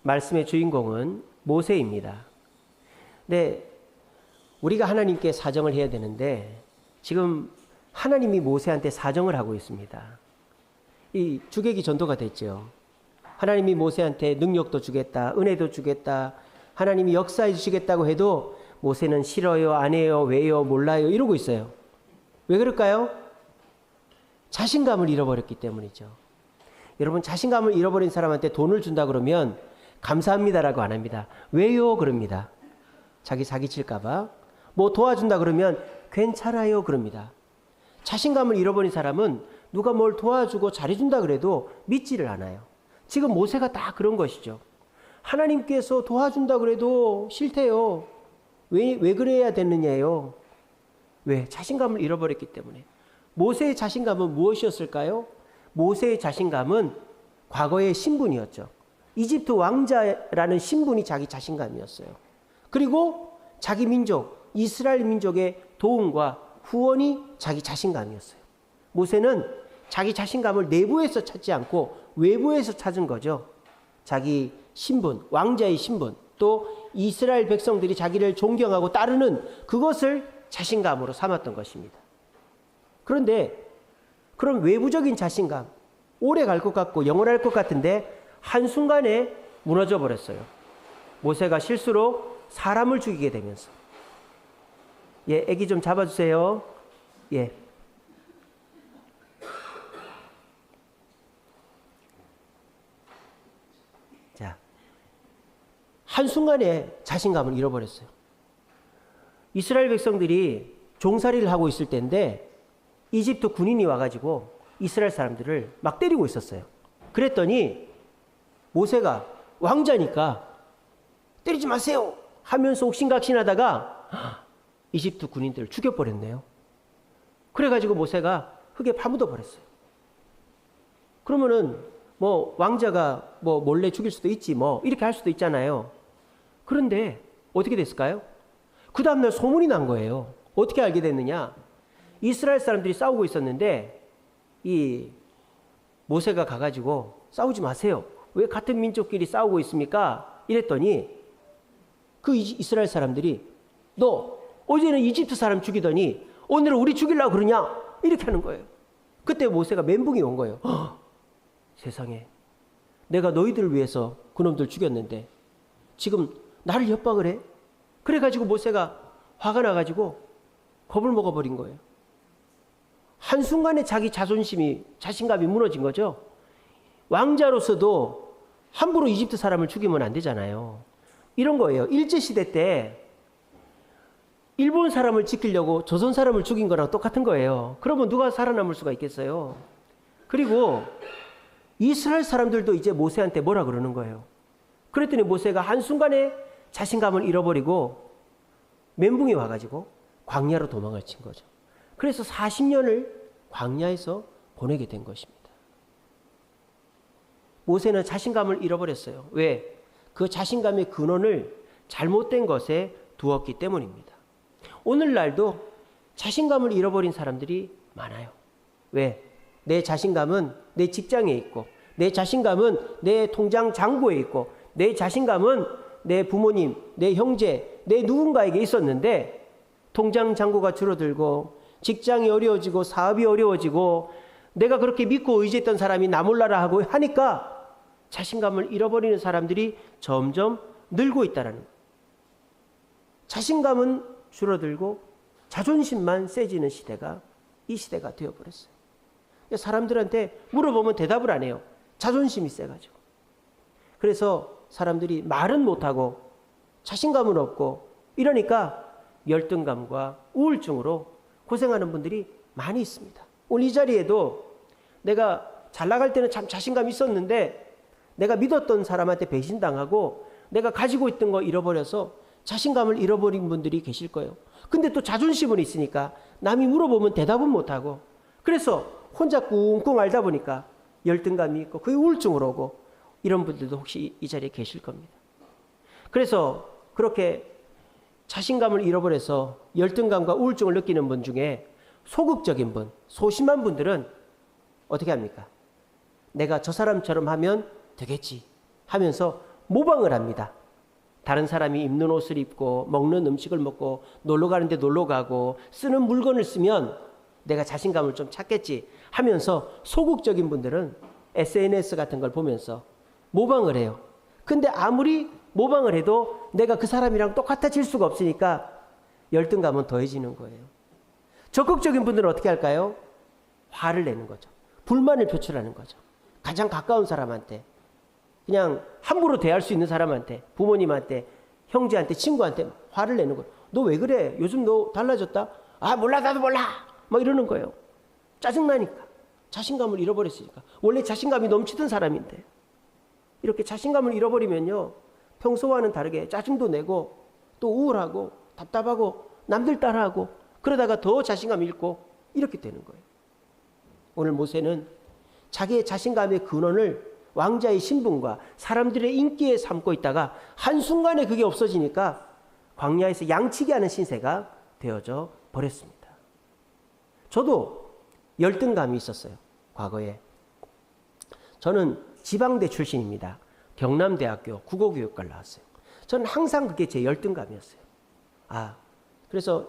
말씀의 주인공은 모세입니다. 근데 우리가 하나님께 사정을 해야 되는데 지금 하나님이 모세한테 사정을 하고 있습니다. 이 주객이 전도가 됐죠. 하나님이 모세한테 능력도 주겠다, 은혜도 주겠다, 하나님이 역사해 주시겠다고 해도 모세는 싫어요, 안 해요, 왜요, 몰라요 이러고 있어요. 왜 그럴까요? 자신감을 잃어버렸기 때문이죠. 여러분, 자신감을 잃어버린 사람한테 돈을 준다 그러면 감사합니다라고 안 합니다. 왜요? 그럽니다. 자기 사기칠까 봐. 뭐 도와준다 그러면 괜찮아요 그럽니다. 자신감을 잃어버린 사람은 누가 뭘 도와주고 잘해준다 그래도 믿지를 않아요. 지금 모세가 다 그런 것이죠. 하나님께서 도와준다 그래도 싫대요. 왜 그래야 되느냐요? 왜? 자신감을 잃어버렸기 때문에. 모세의 자신감은 무엇이었을까요? 모세의 자신감은 과거의 신분이었죠. 이집트 왕자라는 신분이 자기 자신감이었어요. 그리고 자기 민족, 이스라엘 민족의 도움과 후원이 자기 자신감이었어요. 모세는 자기 자신감을 내부에서 찾지 않고 외부에서 찾은 거죠. 자기 신분, 왕자의 신분, 또 이스라엘 백성들이 자기를 존경하고 따르는 그것을 자신감으로 삼았던 것입니다. 그런데 그런 외부적인 자신감, 오래 갈 것 같고 영원할 것 같은데 한순간에 무너져 버렸어요. 모세가 실수로 사람을 죽이게 되면서. 예, 애기 좀 잡아주세요. 예. 자, 한순간에 자신감을 잃어버렸어요. 이스라엘 백성들이 종살이를 하고 있을 때인데 이집트 군인이 와가지고 이스라엘 사람들을 막 때리고 있었어요. 그랬더니 모세가 왕자니까 때리지 마세요 하면서 옥신각신하다가 이집트 군인들을 죽여버렸네요. 그래가지고 모세가 흙에 파묻어 버렸어요. 그러면은 뭐 왕자가 뭐 몰래 죽일 수도 있지 뭐 이렇게 할 수도 있잖아요. 그런데 어떻게 됐을까요? 그 다음날 소문이 난 거예요. 어떻게 알게 됐느냐? 이스라엘 사람들이 싸우고 있었는데 이 모세가 가가지고 싸우지 마세요. 왜 같은 민족끼리 싸우고 있습니까? 이랬더니 그 이스라엘 사람들이 너 어제는 이집트 사람 죽이더니 오늘은 우리 죽이려고 그러냐? 이렇게 하는 거예요. 그때 모세가 멘붕이 온 거예요. 세상에, 내가 너희들을 위해서 그놈들 죽였는데 지금 나를 협박을 해? 그래가지고 모세가 화가 나가지고 겁을 먹어버린 거예요. 한순간에 자기 자존심이, 자신감이 무너진 거죠. 왕자로서도 함부로 이집트 사람을 죽이면 안 되잖아요. 이런 거예요. 일제시대 때 일본 사람을 지키려고 조선 사람을 죽인 거랑 똑같은 거예요. 그러면 누가 살아남을 수가 있겠어요? 그리고 이스라엘 사람들도 이제 모세한테 뭐라 그러는 거예요. 그랬더니 모세가 한순간에 자신감을 잃어버리고 멘붕이 와가지고 광야로 도망을 친 거죠. 그래서 40년을 광야에서 보내게 된 것입니다. 모세는 자신감을 잃어버렸어요. 왜? 그 자신감의 근원을 잘못된 것에 두었기 때문입니다. 오늘날도 자신감을 잃어버린 사람들이 많아요. 왜? 내 자신감은 내 직장에 있고, 내 자신감은 내 통장 잔고에 있고, 내 자신감은 내 부모님, 내 형제, 내 누군가에게 있었는데 통장 잔고가 줄어들고 직장이 어려워지고 사업이 어려워지고 내가 그렇게 믿고 의지했던 사람이 나 몰라라 하고 하니까 자신감을 잃어버리는 사람들이 점점 늘고 있다는 거예요. 자신감은 줄어들고 자존심만 세지는 시대가 이 시대가 되어버렸어요. 사람들한테 물어보면 대답을 안 해요. 자존심이 세가지고. 그래서 사람들이 말은 못하고 자신감은 없고 이러니까 열등감과 우울증으로 고생하는 분들이 많이 있습니다. 오늘 이 자리에도 내가 잘 나갈 때는 참 자신감이 있었는데 내가 믿었던 사람한테 배신당하고 내가 가지고 있던 거 잃어버려서 자신감을 잃어버린 분들이 계실 거예요. 근데 또 자존심은 있으니까 남이 물어보면 대답은 못하고 그래서 혼자 꿍꿍 앓다 보니까 열등감이 있고 그게 우울증으로 오고 이런 분들도 혹시 이 자리에 계실 겁니다. 그래서 그렇게 자신감을 잃어버려서 열등감과 우울증을 느끼는 분 중에 소극적인 분, 소심한 분들은 어떻게 합니까? 내가 저 사람처럼 하면 되겠지 하면서 모방을 합니다. 다른 사람이 입는 옷을 입고 먹는 음식을 먹고 놀러 가는데 놀러 가고 쓰는 물건을 쓰면 내가 자신감을 좀 찾겠지 하면서 소극적인 분들은 SNS 같은 걸 보면서 모방을 해요. 근데 아무리 모방을 해도 내가 그 사람이랑 똑같아질 수가 없으니까 열등감은 더해지는 거예요. 적극적인 분들은 어떻게 할까요? 화를 내는 거죠. 불만을 표출하는 거죠. 가장 가까운 사람한테, 그냥 함부로 대할 수 있는 사람한테, 부모님한테, 형제한테, 친구한테 화를 내는 거예요. 너 왜 그래? 요즘 너 달라졌다? 아, 몰라, 나도 몰라! 막 이러는 거예요. 짜증나니까. 자신감을 잃어버렸으니까. 원래 자신감이 넘치던 사람인데. 이렇게 자신감을 잃어버리면요, 평소와는 다르게 짜증도 내고 또 우울하고 답답하고 남들 따라하고 그러다가 더 자신감 잃고 이렇게 되는 거예요. 오늘 모세는 자기의 자신감의 근원을 왕자의 신분과 사람들의 인기에 삼고 있다가 한순간에 그게 없어지니까 광야에서 양치기 하는 신세가 되어져 버렸습니다. 저도 열등감이 있었어요. 과거에. 저는 지방대 출신입니다. 경남대학교 국어교육과를 나왔어요. 저는 항상 그게 제 열등감이었어요. 그래서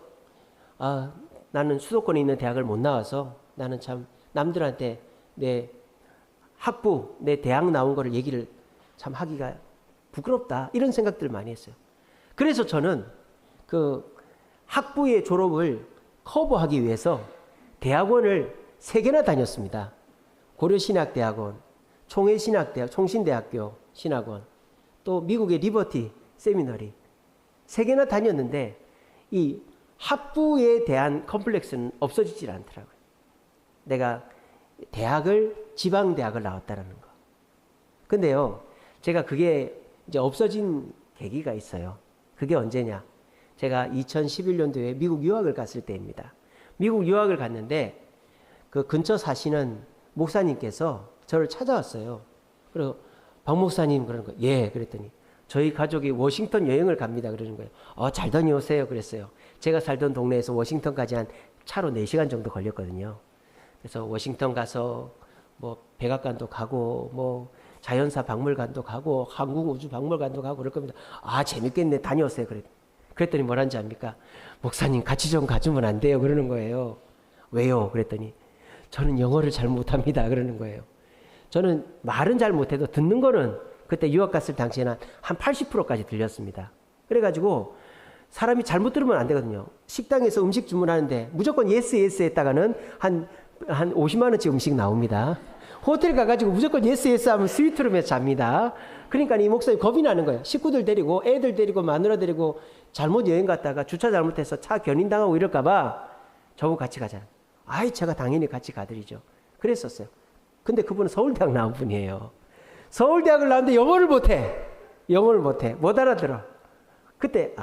나는 수도권에 있는 대학을 못 나와서 나는 참 남들한테 내 학부, 내 대학 나온 거를 얘기를 참 하기가 부끄럽다. 이런 생각들을 많이 했어요. 그래서 저는 그 학부의 졸업을 커버하기 위해서 대학원을 3개나 다녔습니다. 고려신학대학원, 총회신학대학, 총신대학교 신학원, 또 미국의 리버티 세미너리 3개나 다녔는데 이 학부에 대한 컴플렉스는 없어지질 않더라고요. 내가 지방대학을 나왔다는 거. 근데요, 제가 그게 이제 없어진 계기가 있어요. 그게 언제냐? 제가 2011년도에 미국 유학을 갔을 때입니다. 미국 유학을 갔는데 그 근처 사시는 목사님께서 저를 찾아왔어요. 그리고 박 목사님 그러는 거예요. 예, 그랬더니 저희 가족이 워싱턴 여행을 갑니다. 그러는 거예요. 잘 다녀오세요. 그랬어요. 제가 살던 동네에서 워싱턴까지 한 차로 4시간 정도 걸렸거든요. 그래서 워싱턴 가서 뭐 백악관도 가고 뭐 자연사 박물관도 가고 항공우주박물관도 가고 그럴 겁니다. 재밌겠네. 다녀오세요. 그랬더니 뭐란지 압니까? 목사님 같이 좀 가주면 안 돼요. 그러는 거예요. 왜요? 그랬더니 저는 영어를 잘 못합니다. 그러는 거예요. 저는 말은 잘 못해도 듣는 거는 그때 유학 갔을 당시에는 한 80%까지 들렸습니다. 그래가지고 사람이 잘못 들으면 안 되거든요. 식당에서 음식 주문하는데 무조건 예스 했다가는 한 50만 원치 음식 나옵니다. 호텔 가가지고 무조건 예스 하면 스위트룸에서 잡니다. 그러니까 이 목사님 겁이 나는 거예요. 식구들 데리고 애들 데리고 마누라 데리고 잘못 여행 갔다가 주차 잘못해서 차 견인당하고 이럴까봐 저보고 같이 가자. 제가 당연히 같이 가드리죠. 그랬었어요. 근데 그분은 서울대학 나온 분이에요. 서울대학을 나왔는데 영어를 못해. 못 알아들어. 그때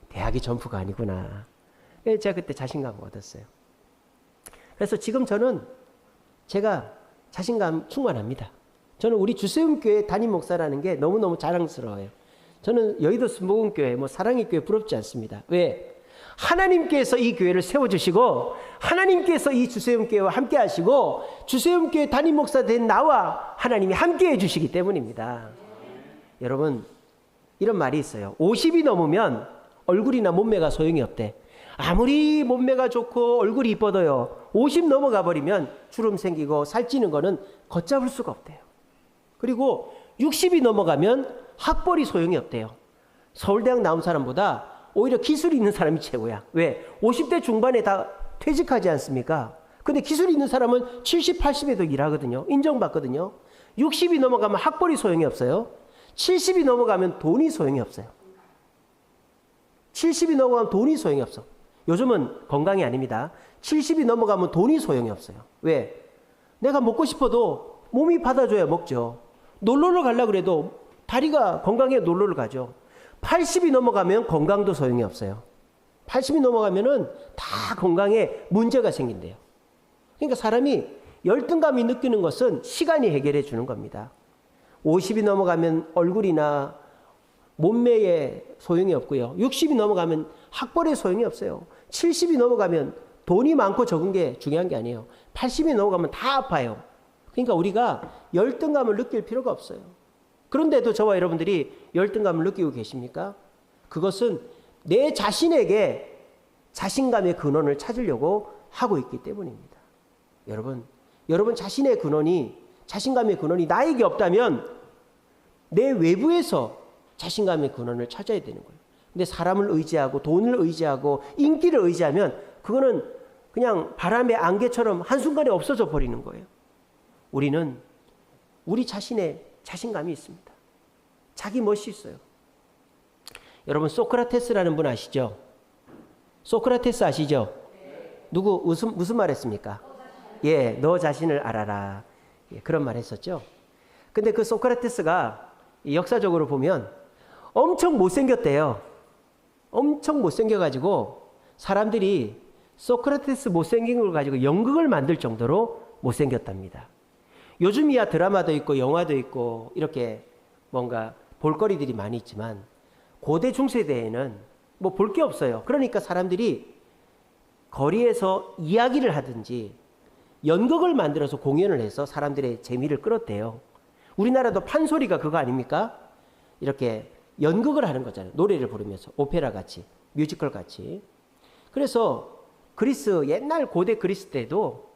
대학이 전부가 아니구나. 제가 그때 자신감을 얻었어요. 그래서 지금 제가 자신감 충만합니다. 저는 우리 주세움교회 담임 목사라는 게 너무너무 자랑스러워요. 저는 여의도 순복음교회, 사랑의 교회 부럽지 않습니다. 왜? 하나님께서 이 교회를 세워주시고 하나님께서 이 주세움교회와 함께 하시고 주세움교회 담임 목사 된 나와 하나님이 함께 해주시기 때문입니다. 여러분, 이런 말이 있어요. 50이 넘으면 얼굴이나 몸매가 소용이 없대. 아무리 몸매가 좋고 얼굴이 이뻐도요, 50 넘어가 버리면 주름 생기고 살찌는 거는 걷잡을 수가 없대요. 그리고 60이 넘어가면 학벌이 소용이 없대요. 서울대학 나온 사람보다 오히려 기술이 있는 사람이 최고야. 왜? 50대 중반에 다 퇴직하지 않습니까? 근데 기술이 있는 사람은 70, 80에도 일하거든요. 인정받거든요. 60이 넘어가면 학벌이 소용이 없어요. 70이 넘어가면 돈이 소용이 없어요. 70이 넘어가면 돈이 소용이 없어. 요즘은 건강이 아닙니다. 70이 넘어가면 돈이 소용이 없어요. 왜? 내가 먹고 싶어도 몸이 받아줘야 먹죠. 놀러를 가려고 그래도 다리가 건강해 놀러를 가죠. 80이 넘어가면 건강도 소용이 없어요. 80이 넘어가면은 다 건강에 문제가 생긴대요. 그러니까 사람이 열등감이 느끼는 것은 시간이 해결해 주는 겁니다. 50이 넘어가면 얼굴이나 몸매에 소용이 없고요. 60이 넘어가면 학벌에 소용이 없어요. 70이 넘어가면 돈이 많고 적은 게 중요한 게 아니에요. 80이 넘어가면 다 아파요. 그러니까 우리가 열등감을 느낄 필요가 없어요. 그런데도 저와 여러분들이 열등감을 느끼고 계십니까? 그것은 내 자신에게 자신감의 근원을 찾으려고 하고 있기 때문입니다. 여러분 자신의 근원이, 자신감의 근원이 나에게 없다면 내 외부에서 자신감의 근원을 찾아야 되는 거예요. 근데 사람을 의지하고 돈을 의지하고 인기를 의지하면 그거는 그냥 바람의 안개처럼 한순간에 없어져 버리는 거예요. 우리는 우리 자신의 자신감이 있습니다. 자기 멋이 있어요. 여러분 소크라테스라는 분 아시죠? 소크라테스 아시죠? 누구 무슨 말 했습니까? 예, 너 자신을 알아라. 예, 그런 말 했었죠. 근데 그 소크라테스가 역사적으로 보면 엄청 못생겼대요. 엄청 못생겨가지고 사람들이 소크라테스 못생긴 걸 가지고 연극을 만들 정도로 못생겼답니다. 요즘이야 드라마도 있고 영화도 있고 이렇게 뭔가 볼거리들이 많이 있지만 고대 중세대에는 뭐 볼 게 없어요. 그러니까 사람들이 거리에서 이야기를 하든지 연극을 만들어서 공연을 해서 사람들의 재미를 끌었대요. 우리나라도 판소리가 그거 아닙니까? 이렇게 연극을 하는 거잖아요. 노래를 부르면서 오페라 같이, 뮤지컬 같이. 그래서 그리스, 옛날 고대 그리스 때도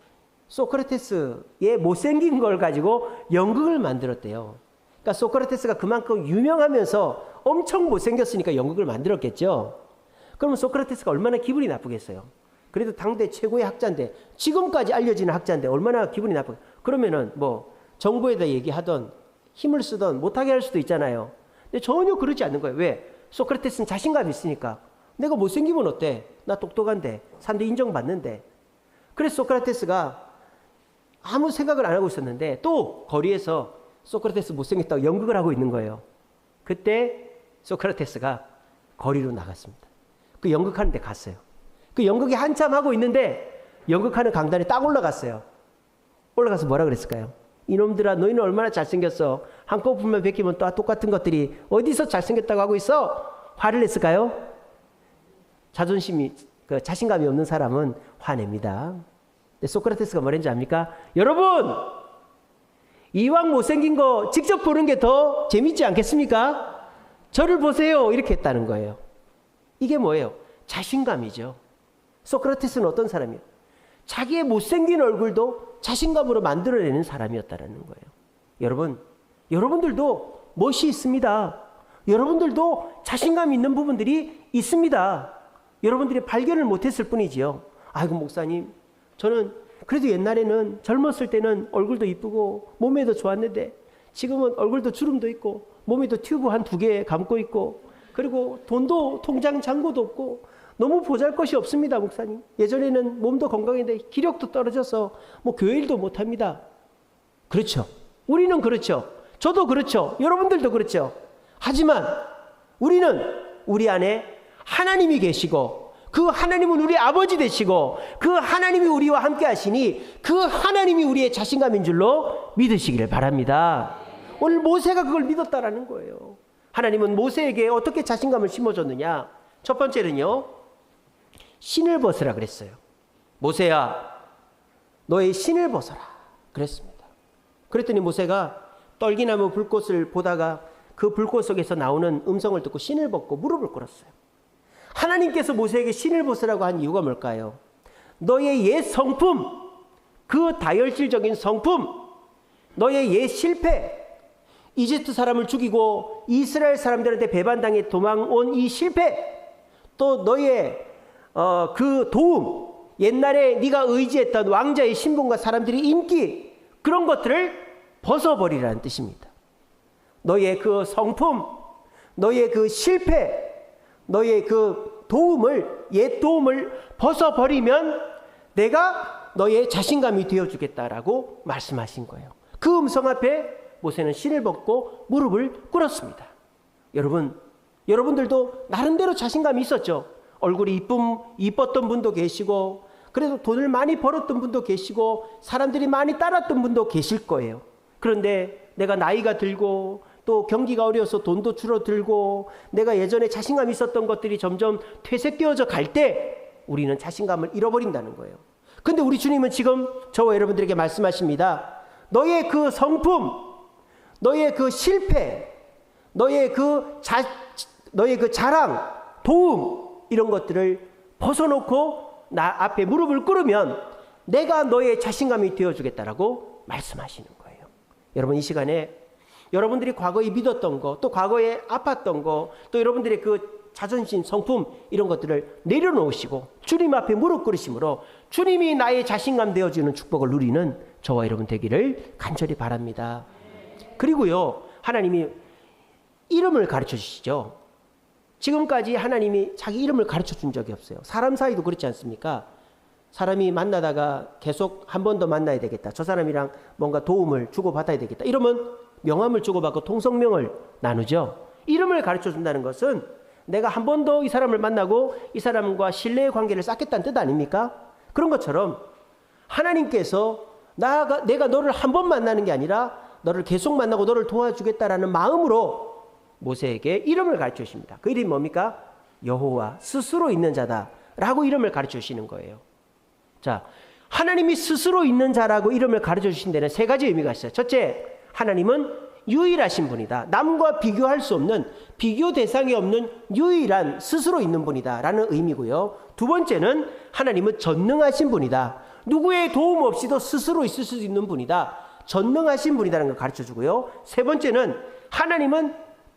소크라테스의 못생긴 걸 가지고 연극을 만들었대요. 그러니까 소크라테스가 그만큼 유명하면서 엄청 못생겼으니까 연극을 만들었겠죠. 그러면 소크라테스가 얼마나 기분이 나쁘겠어요. 그래도 당대 최고의 학자인데, 지금까지 알려지는 학자인데 얼마나 기분이 나쁘겠어요. 그러면은 뭐 정부에다 얘기하던 힘을 쓰던 못하게 할 수도 있잖아요. 근데 전혀 그러지 않는 거예요. 왜? 소크라테스는 자신감이 있으니까. 내가 못생기면 어때? 나 똑똑한데, 사람들이 인정받는데. 그래서 소크라테스가 아무 생각을 안 하고 있었는데 또 거리에서 소크라테스 못생겼다고 연극을 하고 있는 거예요. 그때 소크라테스가 거리로 나갔습니다. 그 연극하는 데 갔어요. 그 연극이 한참 하고 있는데 연극하는 강단에 딱 올라갔어요. 올라가서 뭐라 그랬을까요? 이놈들아, 너희는 얼마나 잘생겼어. 한꺼풀만 베끼면 또 똑같은 것들이 어디서 잘생겼다고 하고 있어? 화를 냈을까요? 자존심이, 자신감이 없는 사람은 화냅니다. 근데 소크라테스가 뭐랬는지 압니까? 여러분, 이왕 못생긴 거 직접 보는 게 더 재밌지 않겠습니까? 저를 보세요. 이렇게 했다는 거예요. 이게 뭐예요? 자신감이죠. 소크라테스는 어떤 사람이에요? 자기의 못생긴 얼굴도 자신감으로 만들어내는 사람이었다는 거예요. 여러분들도 멋이 있습니다. 여러분들도 자신감 있는 부분들이 있습니다. 여러분들이 발견을 못했을 뿐이지요. 아이고 목사님, 저는 그래도 옛날에는 젊었을 때는 얼굴도 이쁘고 몸매도 좋았는데 지금은 얼굴도 주름도 있고 몸에도 튜브 한 2개 감고 있고 그리고 돈도 통장 잔고도 없고 너무 보잘것이 없습니다, 목사님. 예전에는 몸도 건강했는데 기력도 떨어져서 뭐 교회 일도 못합니다. 그렇죠. 우리는 그렇죠. 저도 그렇죠. 여러분들도 그렇죠. 하지만 우리는 우리 안에 하나님이 계시고 그 하나님은 우리 아버지 되시고 그 하나님이 우리와 함께 하시니 그 하나님이 우리의 자신감인 줄로 믿으시기를 바랍니다. 오늘 모세가 그걸 믿었다라는 거예요. 하나님은 모세에게 어떻게 자신감을 심어줬느냐? 첫 번째는요, 신을 벗으라 그랬어요. 모세야, 너의 신을 벗어라 그랬습니다. 그랬더니 모세가 떨기나무 불꽃을 보다가 그 불꽃 속에서 나오는 음성을 듣고 신을 벗고 무릎을 꿇었어요. 하나님께서 모세에게 신을 벗으라고 한 이유가 뭘까요? 너의 옛 성품, 그 다혈질적인 성품, 너의 옛 실패, 이집트 사람을 죽이고 이스라엘 사람들한테 배반당해 도망온 이 실패, 또 너의 그 도움, 옛날에 네가 의지했던 왕자의 신분과 사람들의 인기, 그런 것들을 벗어버리라는 뜻입니다. 너의 그 성품, 너의 그 실패, 너의 그 도움을, 옛 도움을 벗어버리면 내가 너의 자신감이 되어주겠다라고 말씀하신 거예요. 그 음성 앞에 모세는 신을 벗고 무릎을 꿇었습니다. 여러분들도 나름대로 자신감이 있었죠. 얼굴이 이뻤던 분도 계시고 그래도 돈을 많이 벌었던 분도 계시고 사람들이 많이 따랐던 분도 계실 거예요. 그런데 내가 나이가 들고 또 경기가 어려워서 돈도 줄어들고 내가 예전에 자신감이 있었던 것들이 점점 퇴색되어져 갈 때 우리는 자신감을 잃어버린다는 거예요. 근데 우리 주님은 지금 저와 여러분들에게 말씀하십니다. 너의 그 성품, 너의 그 실패, 너의 그 자랑, 도움 이런 것들을 벗어놓고 나 앞에 무릎을 꿇으면 내가 너의 자신감이 되어주겠다라고 말씀하시는 거예요. 여러분 이 시간에 여러분들이 과거에 믿었던 거, 또 과거에 아팠던 거, 또 여러분들의 그 자존심, 성품 이런 것들을 내려놓으시고 주님 앞에 무릎 꿇으심으로 주님이 나의 자신감 되어주는 축복을 누리는 저와 여러분 되기를 간절히 바랍니다. 그리고요, 하나님이 이름을 가르쳐 주시죠. 지금까지 하나님이 자기 이름을 가르쳐 준 적이 없어요. 사람 사이도 그렇지 않습니까? 사람이 만나다가 계속 한 번 더 만나야 되겠다. 저 사람이랑 뭔가 도움을 주고받아야 되겠다. 이러면 명함을 주고받고 통성명을 나누죠. 이름을 가르쳐 준다는 것은 내가 한 번 더 이 사람을 만나고 이 사람과 신뢰의 관계를 쌓겠다는 뜻 아닙니까? 그런 것처럼 하나님께서 내가 너를 한 번 만나는 게 아니라 너를 계속 만나고 너를 도와주겠다라는 마음으로 모세에게 이름을 가르쳐 주십니다. 그 이름이 뭡니까? 여호와, 스스로 있는 자다라고 이름을 가르쳐 주시는 거예요. 자, 하나님이 스스로 있는 자라고 이름을 가르쳐 주신 데는 세 가지 의미가 있어요. 첫째, 하나님은 유일하신 분이다. 남과 비교할 수 없는, 비교 대상이 없는 유일한 스스로 있는 분이다 라는 의미고요. 두 번째는 하나님은 전능하신 분이다. 누구의 도움 없이도 스스로 있을 수 있는 분이다. 전능하신 분이라는 걸 가르쳐 주고요. 세 번째는 하나님은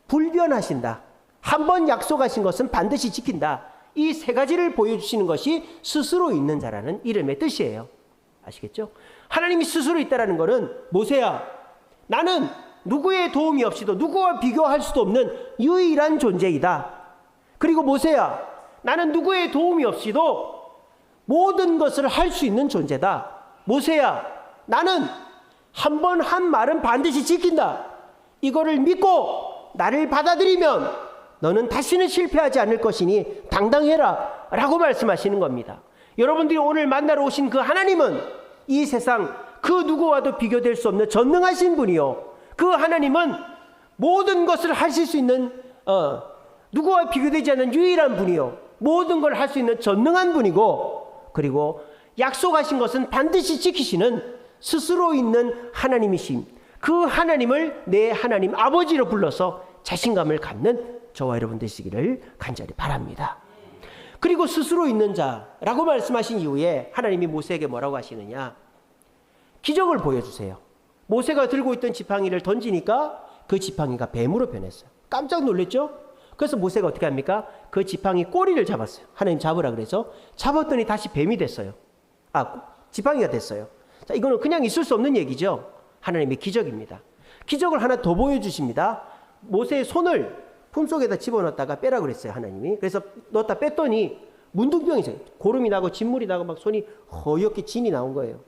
불변하신다. 한 번 약속하신 것은 반드시 지킨다. 이 세 가지를 보여주시는 것이 스스로 있는 자라는 이름의 뜻이에요. 아시겠죠? 하나님이 스스로 있다라는 것은 모세야, 나는 누구의 도움이 없이도 누구와 비교할 수도 없는 유일한 존재이다. 그리고 모세야, 나는 누구의 도움이 없이도 모든 것을 할 수 있는 존재다. 모세야, 나는 한 번 한 말은 반드시 지킨다. 이거를 믿고 나를 받아들이면 너는 다시는 실패하지 않을 것이니 당당해라 라고 말씀하시는 겁니다. 여러분들이 오늘 만나러 오신 그 하나님은 이 세상 그 누구와도 비교될 수 없는 전능하신 분이요, 그 하나님은 모든 것을 하실 수 있는 누구와 비교되지 않는 유일한 분이요, 모든 걸 할 수 있는 전능한 분이고, 그리고 약속하신 것은 반드시 지키시는 스스로 있는 하나님이신 그 하나님을 내 하나님 아버지로 불러서 자신감을 갖는 저와 여러분 되시기를 간절히 바랍니다. 그리고 스스로 있는 자라고 말씀하신 이후에 하나님이 모세에게 뭐라고 하시느냐? 기적을 보여주세요. 모세가 들고 있던 지팡이를 던지니까 그 지팡이가 뱀으로 변했어요. 깜짝 놀랐죠? 그래서 모세가 어떻게 합니까? 그 지팡이 꼬리를 잡았어요. 하나님 잡으라 그래서 잡았더니 다시 뱀이 됐어요. 지팡이가 됐어요. 자, 이거는 그냥 있을 수 없는 얘기죠. 하나님의 기적입니다. 기적을 하나 더 보여주십니다. 모세의 손을 품속에다 집어넣었다가 빼라 그랬어요, 하나님이. 그래서 넣었다 뺐더니 문둥병이 있어요. 고름이 나고 진물이 나고 막 손이 허옇게 진이 나온 거예요.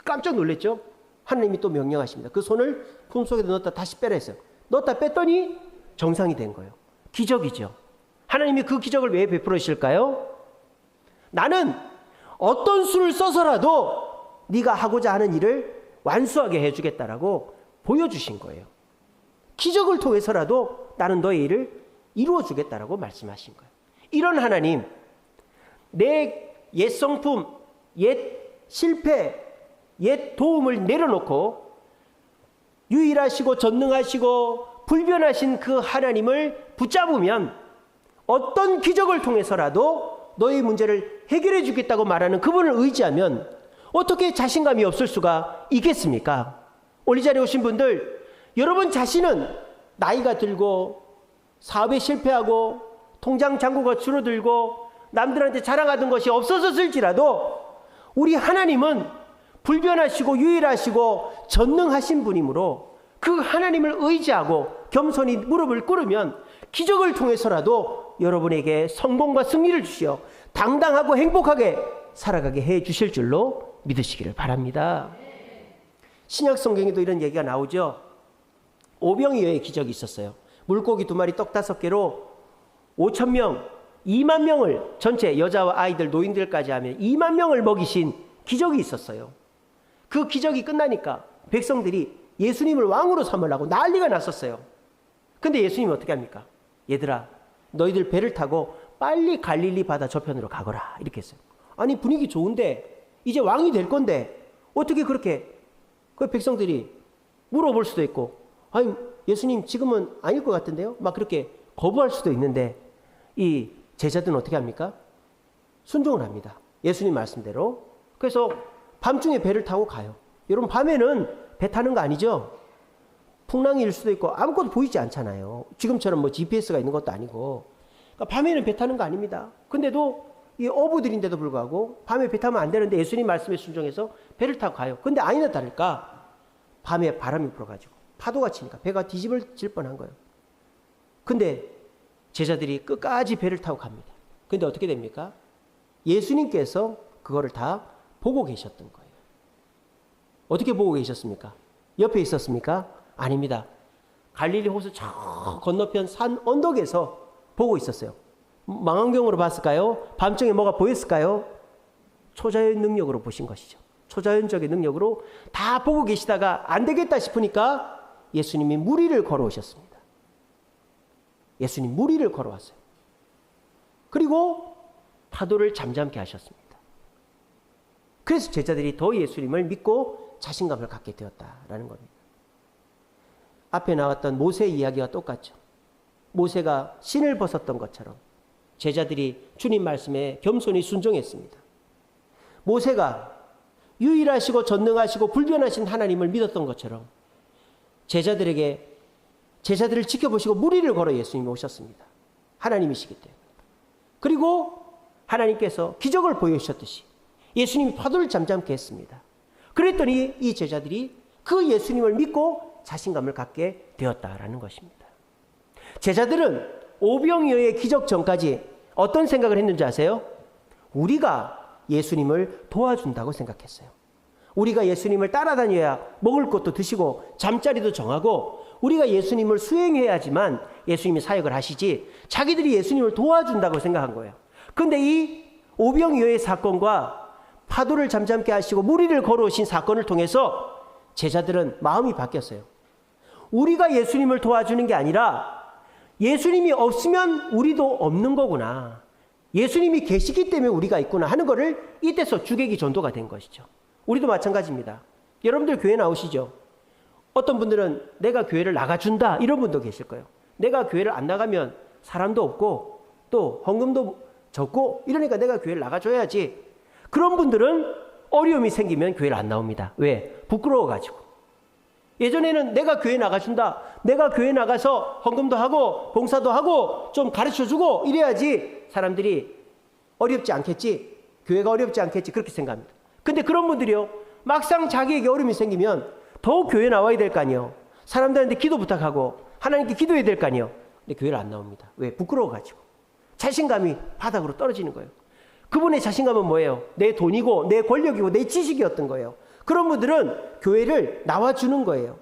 깜짝 놀랐죠? 하나님이 또 명령하십니다. 그 손을 품속에다 넣었다 다시 빼라 했어요. 넣었다 뺐더니 정상이 된 거예요. 기적이죠. 하나님이 그 기적을 왜 베풀어 주실까요? 나는 어떤 수를 써서라도 네가 하고자 하는 일을 완수하게 해주겠다라고 보여주신 거예요. 기적을 통해서라도 나는 너의 일을 이루어주겠다라고 말씀하신 거예요. 이런 하나님, 내 옛 성품, 옛 실패, 옛 도움을 내려놓고 유일하시고 전능하시고 불변하신 그 하나님을 붙잡으면 어떤 기적을 통해서라도 너의 문제를 해결해 주겠다고 말하는 그분을 의지하면 어떻게 자신감이 없을 수가 있겠습니까? 오늘 이 자리에 오신 분들, 여러분 자신은 나이가 들고 사업에 실패하고 통장 잔고가 줄어들고 남들한테 자랑하던 것이 없어졌을지라도 우리 하나님은 불변하시고 유일하시고 전능하신 분이므로 그 하나님을 의지하고 겸손히 무릎을 꿇으면 기적을 통해서라도 여러분에게 성공과 승리를 주시어 당당하고 행복하게 살아가게 해 주실 줄로 믿으시기를 바랍니다. 신약 성경에도 이런 얘기가 나오죠. 오병이어의 기적이 있었어요. 물고기 2마리 떡 5개로 5,000명, 2만 명을 전체 여자와 아이들, 노인들까지 하면 2만 명을 먹이신 기적이 있었어요. 그 기적이 끝나니까 백성들이 예수님을 왕으로 삼으려고 난리가 났었어요. 근데 예수님이 어떻게 합니까? 얘들아, 너희들 배를 타고 빨리 갈릴리 바다 저편으로 가거라 이렇게 했어요. 아니 분위기 좋은데 이제 왕이 될 건데 어떻게 그렇게 그 백성들이 물어볼 수도 있고 아니 예수님 지금은 아닐 것 같은데요? 막 그렇게 거부할 수도 있는데 이 제자들은 어떻게 합니까? 순종을 합니다. 예수님 말씀대로. 그래서 밤중에 배를 타고 가요. 여러분 밤에는 배 타는 거 아니죠? 풍랑일 수도 있고 아무것도 보이지 않잖아요. 지금처럼 뭐 GPS가 있는 것도 아니고. 그러니까 밤에는 배 타는 거 아닙니다. 근데도 이 어부들인데도 불구하고 밤에 배 타면 안 되는데 예수님 말씀에 순종해서 배를 타고 가요. 근데 아니나 다를까 밤에 바람이 불어가지고 파도가 치니까 배가 뒤집어질 뻔한 거예요. 근데 제자들이 끝까지 배를 타고 갑니다. 근데 어떻게 됩니까? 예수님께서 그거를 다 보고 계셨던 거예요. 어떻게 보고 계셨습니까? 옆에 있었습니까? 아닙니다. 갈릴리 호수 저 건너편 산 언덕에서 보고 있었어요. 망원경으로 봤을까요? 밤중에 뭐가 보였을까요? 초자연 능력으로 보신 것이죠. 초자연적인 능력으로 다 보고 계시다가 안 되겠다 싶으니까 예수님이 물 위를 걸어오셨습니다. 예수님 물 위를 걸어왔어요. 그리고 파도를 잠잠케 하셨습니다. 그래서 제자들이 더 예수님을 믿고 자신감을 갖게 되었다라는 겁니다. 앞에 나왔던 모세 이야기와 똑같죠. 모세가 신을 벗었던 것처럼 제자들이 주님 말씀에 겸손히 순종했습니다. 모세가 유일하시고 전능하시고 불변하신 하나님을 믿었던 것처럼 제자들을 지켜보시고 물 위를 걸어 예수님이 오셨습니다. 하나님이시기 때문에. 그리고 하나님께서 기적을 보여주셨듯이 예수님이 파도를 잠잠케 했습니다. 그랬더니 이 제자들이 그 예수님을 믿고 자신감을 갖게 되었다라는 것입니다. 제자들은 오병이어의 기적 전까지 어떤 생각을 했는지 아세요? 우리가 예수님을 도와준다고 생각했어요. 우리가 예수님을 따라다녀야 먹을 것도 드시고 잠자리도 정하고 우리가 예수님을 수행해야지만 예수님이 사역을 하시지 자기들이 예수님을 도와준다고 생각한 거예요. 그런데 이 오병이어의 사건과 파도를 잠잠케 하시고 물 위를 걸어오신 사건을 통해서 제자들은 마음이 바뀌었어요. 우리가 예수님을 도와주는 게 아니라 예수님이 없으면 우리도 없는 거구나. 예수님이 계시기 때문에 우리가 있구나 하는 것을 이때서 주객이 전도가 된 것이죠. 우리도 마찬가지입니다. 여러분들 교회 나오시죠? 어떤 분들은 내가 교회를 나가준다 이런 분도 계실 거예요. 내가 교회를 안 나가면 사람도 없고 또 헌금도 적고 이러니까 내가 교회를 나가줘야지. 그런 분들은 어려움이 생기면 교회를 안 나옵니다. 왜? 부끄러워가지고. 예전에는 내가 교회 나가준다. 내가 교회 나가서 헌금도 하고 봉사도 하고 좀 가르쳐주고 이래야지 사람들이 어렵지 않겠지. 교회가 어렵지 않겠지. 그렇게 생각합니다. 근데 그런 분들이요. 막상 자기에게 어려움이 생기면 더욱 교회 나와야 될 거 아니에요. 사람들한테 기도 부탁하고 하나님께 기도해야 될 거 아니에요. 근데 교회를 안 나옵니다. 왜? 부끄러워가지고. 자신감이 바닥으로 떨어지는 거예요. 그분의 자신감은 뭐예요? 내 돈이고 내 권력이고 내 지식이었던 거예요. 그런 분들은 교회를 나와주는 거예요.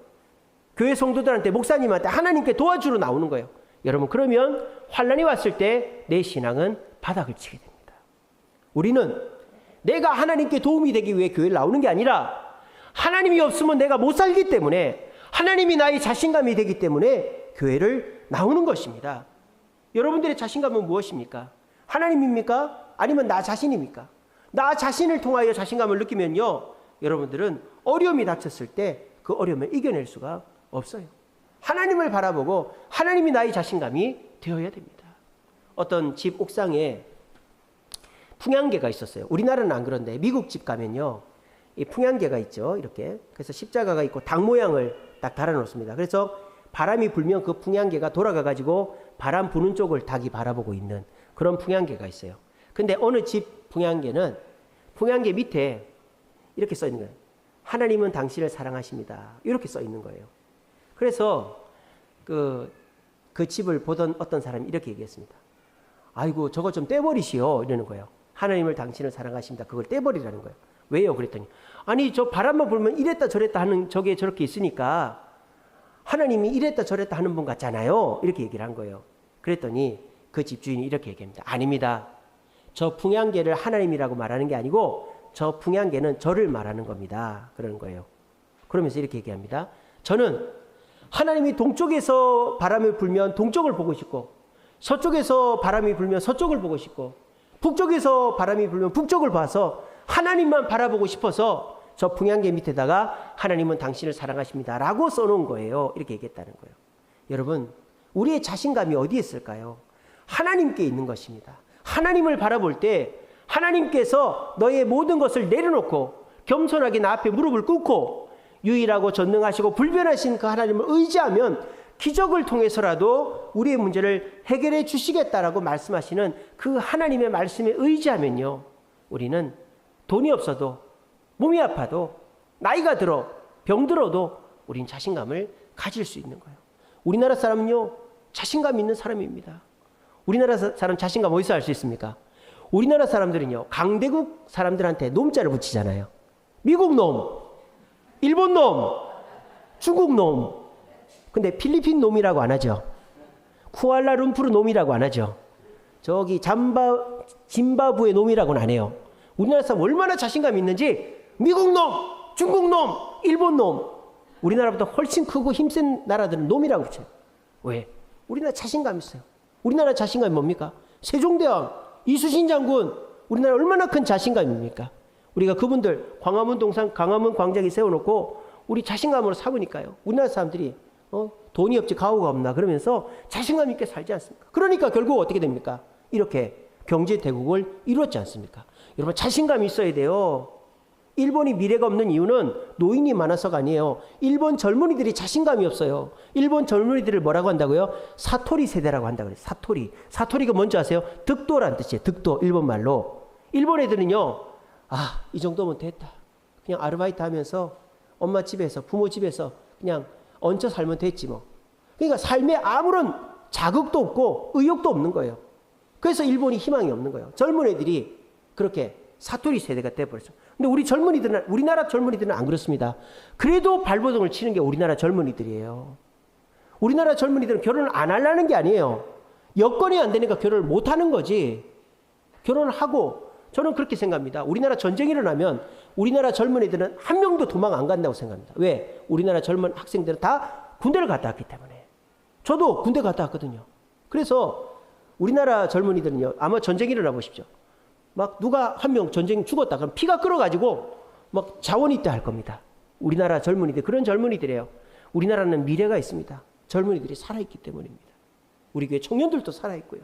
교회 성도들한테 목사님한테 하나님께 도와주러 나오는 거예요. 여러분 그러면 환난이 왔을 때 내 신앙은 바닥을 치게 됩니다. 우리는 내가 하나님께 도움이 되기 위해 교회를 나오는 게 아니라 하나님이 없으면 내가 못 살기 때문에 하나님이 나의 자신감이 되기 때문에 교회를 나오는 것입니다. 여러분들의 자신감은 무엇입니까? 하나님입니까? 아니면 나 자신입니까? 나 자신을 통하여 자신감을 느끼면요. 여러분들은 어려움이 닥쳤을 때 그 어려움을 이겨낼 수가 없어요. 하나님을 바라보고 하나님이 나의 자신감이 되어야 됩니다. 어떤 집 옥상에 풍향계가 있었어요. 우리나라는 안 그런데 미국 집 가면요. 이 풍향계가 있죠. 이렇게. 그래서 십자가가 있고 닭 모양을 딱 달아놓습니다. 그래서 바람이 불면 그 풍향계가 돌아가가지고 바람 부는 쪽을 닭이 바라보고 있는 그런 풍향계가 있어요. 근데 어느 집 풍향계는 풍향계 밑에 이렇게 써 있는 거예요. 하나님은 당신을 사랑하십니다. 이렇게 써 있는 거예요. 그래서 그 집을 보던 어떤 사람이 이렇게 얘기했습니다. 아이고 저거 좀 떼버리시오 이러는 거예요. 하나님을 당신을 사랑하십니다. 그걸 떼버리라는 거예요. 왜요? 그랬더니 아니 저 바람만 불면 이랬다 저랬다 하는 저게 저렇게 있으니까 하나님이 이랬다 저랬다 하는 분 같잖아요. 이렇게 얘기를 한 거예요. 그랬더니 그 집주인이 이렇게 얘기합니다. 아닙니다. 저 풍향계를 하나님이라고 말하는 게 아니고 저 풍향계는 저를 말하는 겁니다. 그러는 거예요. 그러면서 이렇게 얘기합니다. 저는 하나님이 동쪽에서 바람을 불면 동쪽을 보고 싶고 서쪽에서 바람이 불면 서쪽을 보고 싶고 북쪽에서 바람이 불면 북쪽을 봐서 하나님만 바라보고 싶어서 저 풍향계 밑에다가 하나님은 당신을 사랑하십니다 라고 써놓은 거예요. 이렇게 얘기했다는 거예요. 여러분, 우리의 자신감이 어디에 있을까요? 하나님께 있는 것입니다. 하나님을 바라볼 때 하나님께서 너의 모든 것을 내려놓고 겸손하게 나 앞에 무릎을 꿇고 유일하고 전능하시고 불변하신 그 하나님을 의지하면 기적을 통해서라도 우리의 문제를 해결해 주시겠다라고 말씀하시는 그 하나님의 말씀에 의지하면요, 우리는 돈이 없어도, 몸이 아파도, 나이가 들어 병들어도 우린 자신감을 가질 수 있는 거예요. 우리나라 사람은요, 자신감 있는 사람입니다. 우리나라 사람 자신감 어디서 알 수 있습니까? 우리나라 사람들은요, 강대국 사람들한테 놈자를 붙이잖아요. 미국 놈, 일본 놈, 중국 놈. 근데 필리핀 놈이라고 안 하죠. 쿠알라룸푸르 놈이라고 안 하죠. 저기 짐바브웨 놈이라고는 안 해요. 우리나라 사람 얼마나 자신감 있는지 미국 놈, 중국 놈, 일본 놈. 우리나라보다 훨씬 크고 힘센 나라들은 놈이라고 그러죠. 왜? 우리나라 자신감 있어요. 우리나라 자신감이 뭡니까? 세종대왕, 이수신 장군, 우리나라 얼마나 큰 자신감입니까? 우리가 그분들 광화문 동상, 광화문 광장에 세워놓고 우리 자신감으로 삼으니까요. 우리나라 사람들이 돈이 없지 가오가 없나 그러면서 자신감 있게 살지 않습니까? 그러니까 결국 어떻게 됩니까? 이렇게 경제 대국을 이루었지 않습니까? 여러분, 자신감이 있어야 돼요. 일본이 미래가 없는 이유는 노인이 많아서가 아니에요. 일본 젊은이들이 자신감이 없어요. 일본 젊은이들을 뭐라고 한다고요? 사토리 세대라고 한다고 그래요. 사토리. 사토리가 뭔지 아세요? 득도란 뜻이에요. 득도, 일본 말로. 일본 애들은요, 이 정도면 됐다. 그냥 아르바이트 하면서 엄마 집에서, 부모 집에서 그냥 얹혀 살면 됐지 뭐. 그러니까 삶에 아무런 자극도 없고 의욕도 없는 거예요. 그래서 일본이 희망이 없는 거예요. 젊은 애들이 그렇게 사토리 세대가 돼버렸어요. 근데 우리나라 젊은이들은 안 그렇습니다. 그래도 발버둥을 치는 게 우리나라 젊은이들이에요. 우리나라 젊은이들은 결혼을 안 하려는 게 아니에요. 여건이 안 되니까 결혼을 못 하는 거지. 결혼을 하고, 저는 그렇게 생각합니다. 우리나라 전쟁이 일어나면 우리나라 젊은이들은 한 명도 도망 안 간다고 생각합니다. 왜? 우리나라 젊은 학생들은 다 군대를 갔다 왔기 때문에. 저도 군대 갔다 왔거든요. 그래서 우리나라 젊은이들은요, 아마 전쟁이 일어나 보십시오. 막 누가 한 명 전쟁 죽었다 그럼 피가 끓어가지고 막 자원이 있다 할 겁니다. 우리나라 젊은이들, 그런 젊은이들이에요. 우리나라는 미래가 있습니다. 젊은이들이 살아있기 때문입니다. 우리 교회 청년들도 살아있고요.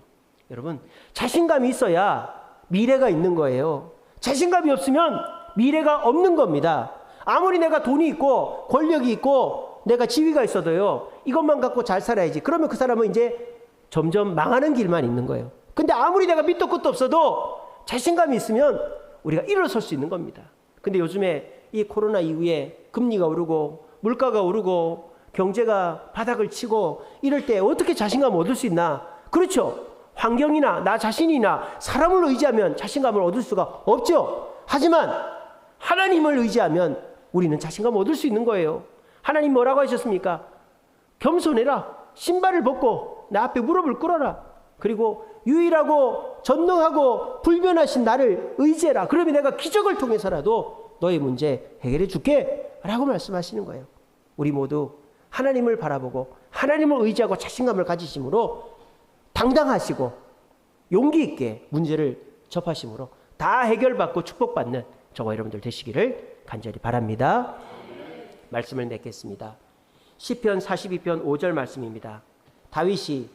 여러분, 자신감이 있어야 미래가 있는 거예요. 자신감이 없으면 미래가 없는 겁니다. 아무리 내가 돈이 있고 권력이 있고 내가 지위가 있어도요, 이것만 갖고 잘 살아야지. 그러면 그 사람은 이제 점점 망하는 길만 있는 거예요. 근데 아무리 내가 밑도 끝도 없어도 자신감이 있으면 우리가 일어설 수 있는 겁니다. 근데 요즘에 이 코로나 이후에 금리가 오르고 물가가 오르고 경제가 바닥을 치고 이럴 때 어떻게 자신감을 얻을 수 있나? 그렇죠. 환경이나 나 자신이나 사람을 의지하면 자신감을 얻을 수가 없죠. 하지만 하나님을 의지하면 우리는 자신감을 얻을 수 있는 거예요. 하나님 뭐라고 하셨습니까? 겸손해라. 신발을 벗고 나 앞에 무릎을 꿇어라. 그리고 유일하고 전능하고 불변하신 나를 의지해라. 그러면 내가 기적을 통해서라도 너의 문제 해결해 줄게 라고 말씀하시는 거예요. 우리 모두 하나님을 바라보고 하나님을 의지하고 자신감을 가지심으로 당당하시고 용기 있게 문제를 접하심으로 다 해결받고 축복받는 저와 여러분들 되시기를 간절히 바랍니다. 말씀을 맺겠습니다. 시편 42편 5절 말씀입니다. 다윗이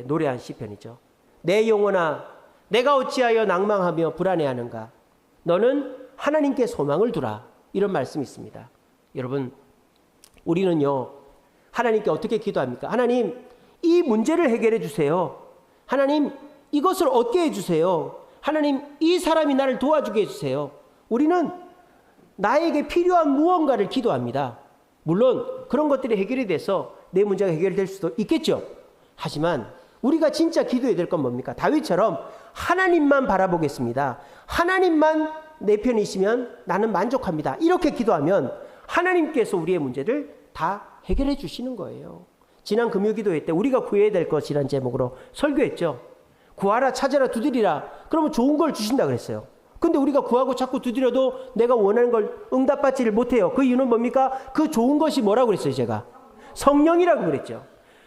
노래한 시편이죠. 내 영혼아, 내가 어찌하여 낭망하며 불안해하는가? 너는 하나님께 소망을 두라. 이런 말씀이 있습니다. 여러분, 우리는요, 하나님께 어떻게 기도합니까? 하나님, 이 문제를 해결해 주세요. 하나님, 이것을 얻게 해주세요. 하나님, 이 사람이 나를 도와주게 해주세요. 우리는 나에게 필요한 무언가를 기도합니다. 물론 그런 것들이 해결이 돼서 내 문제가 해결될 수도 있겠죠. 하지만 우리가 진짜 기도해야 될 건 뭡니까? 다윗처럼 하나님만 바라보겠습니다. 하나님만 내 편이시면 나는 만족합니다. 이렇게 기도하면 하나님께서 우리의 문제를 다 해결해 주시는 거예요. 지난 금요기도회 때 우리가 구해야 될 것이란 제목으로 설교했죠. 구하라, 찾아라, 두드리라. 그러면 좋은 걸 주신다 그랬어요. 근데 우리가 구하고 자꾸 두드려도 내가 원하는 걸 응답받지를 못해요. 그 이유는 뭡니까? 그 좋은 것이 뭐라고 그랬어요, 제가? 성령이라고 그랬죠.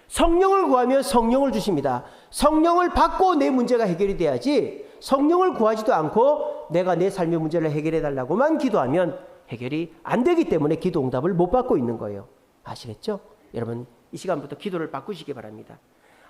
성령을 구하면 성령을 주십니다. 성령을 받고 내 문제가 해결이 돼야지 성령을 구하지도 않고 내가 내 삶의 문제를 해결해 달라고만 기도하면 해결이 안 되기 때문에 기도 응답을 못 받고 있는 거예요. 아시겠죠? 여러분 이 시간부터 기도를 바꾸시기 바랍니다.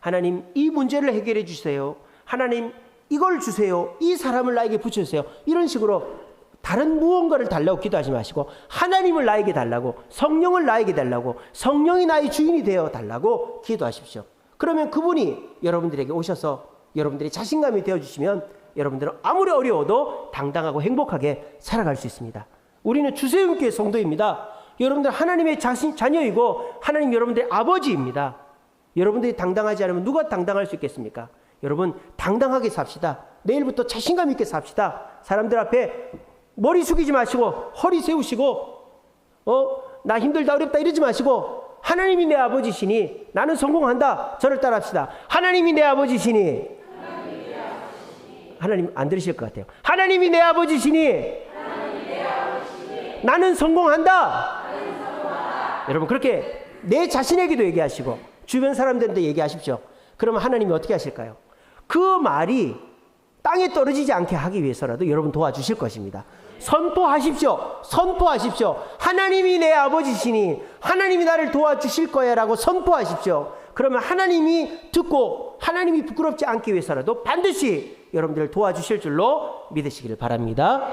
하나님 이 문제를 해결해 주세요. 하나님 이걸 주세요. 이 사람을 나에게 붙여주세요. 이런 식으로 다른 무언가를 달라고 기도하지 마시고 하나님을 나에게 달라고, 성령을 나에게 달라고, 성령이 나의 주인이 되어 달라고 기도하십시오. 그러면 그분이 여러분들에게 오셔서 여러분들이 자신감이 되어주시면 여러분들은 아무리 어려워도 당당하고 행복하게 살아갈 수 있습니다. 우리는 주세움교회 성도입니다. 여러분들 하나님의 자녀이고 하나님 여러분들의 아버지입니다. 여러분들이 당당하지 않으면 누가 당당할 수 있겠습니까? 여러분 당당하게 삽시다. 내일부터 자신감 있게 삽시다. 사람들 앞에 머리 숙이지 마시고 허리 세우시고 나 힘들다 어렵다 이러지 마시고 하나님이 내 아버지시니 나는 성공한다. 저를 따라합시다. 하나님이 내 아버지시니 하나님 안 들으실 것 같아요. 하나님이 내 아버지시니 나는 성공한다. 여러분 그렇게 내 자신에게도 얘기하시고 주변 사람들한테 얘기하십시오. 그러면 하나님이 어떻게 하실까요? 그 말이 땅에 떨어지지 않게 하기 위해서라도 여러분 도와주실 것입니다. 선포하십시오. 선포하십시오. 하나님이 내 아버지시니 하나님이 나를 도와주실 거야 라고 선포하십시오. 그러면 하나님이 듣고 하나님이 부끄럽지 않기 위해서라도 반드시 여러분들을 도와주실 줄로 믿으시기를 바랍니다.